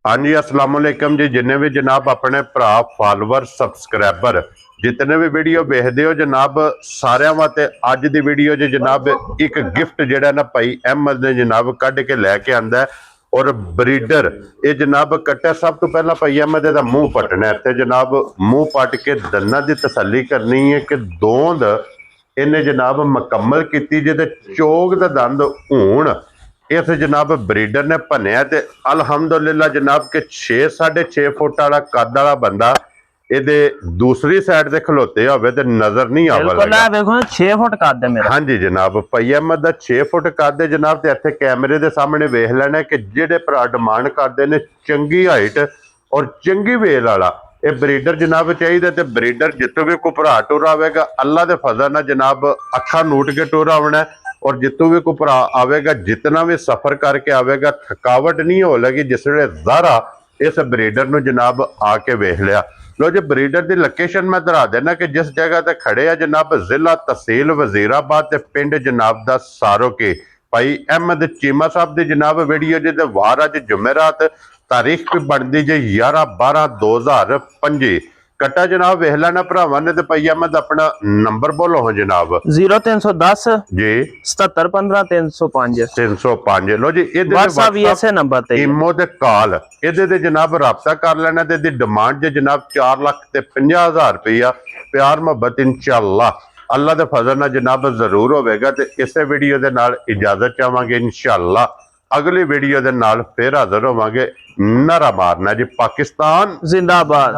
हाँ जी अस्सलाम वालेकुम जी। जिन्ने भी जनाब अपने भरा फॉलोवर सबसक्राइबर जितने भी वीडियो देखते हो जनाब सारिਆਂ वास्ते अज की वीडियो च जनाब एक गिफ्ट जिहड़ा ना भाई अहमद ने जनाब कढ़ के लैके आंदा है और ब्रीडर ये जनाब कट्टा। सब तो पहला भाई अहमद दा मूँह पटना है ते जनाब मूँह पट के दंदां दी तसल्ली करनी है कि दोंद इन्हें जनाब मुकम्मल की जिहदे चोग दा दंद हूण इस जनाब ब्रीडर ने भनिया ते अलहमदुलिल्लाह जनाब के 6-6.5 फुट वाला कद वाला बंदा ये दूसरी साइड से खलोते होवे ते नजर नहीं आवेगा। देखो 6 फुट कद है मेरा। हाँ जी जनाब भाई अहमद दा 6 फुट कद है जनाब ते इत्थे कैमरे दे सामने वेख लेना कि जिहड़े भरा डिमांड करते ने चंगी हाइट और चंगी वेल वाला ये ब्रीडर जनाब चाहिए ते ब्रीडर जितों भी कोई भरा टुर आवेगा अल्लाह दे फजल नाल जनाब अखा नूट के टुर आवना और जितों भी कोई भरा आवेगा जितना भी सफर करके आवेगा थकावट नहीं हो लगी जिस वे ज़ारा इस ब्रीडर नूं जनाब आके वेख लिया। लो जी ब्रीडर की लोकेशन मैं दरा देना कि जिस जगह ते खड़े आ जनाब जिला तहसील वजीराबाद ते पिंड जनाब दा सारो के भाई अहमद चीमा साहब की जनाब वीडियो जिहदे वार अज जुमेरात तारीख भी बनती जे 11/12/2025 कट्टा जनाब वेख लेना भरावां ने ते भाई अहमद अपना नंबर बोलो हो जनाब 0310 जी 7715 305 305। लो जी WhatsApp भी इसे नंबर ते इमो ते कॉल ये जनाब रबता कर लेना ते डिमांड जे जनाब 4,50,000 रुपया प्यार मोहब्बत इंशाअल्लाह अल्लाह दे फजल नाल जनाब जरूर होवेगा। ते इसे वीडियो दे नाल इजाजत चाहांगे इंशाअल्लाह अगली वीडियो दे नाल फिर हाजिर होवांगे। नारा मारना जी पाकिस्तान जिंदाबाद।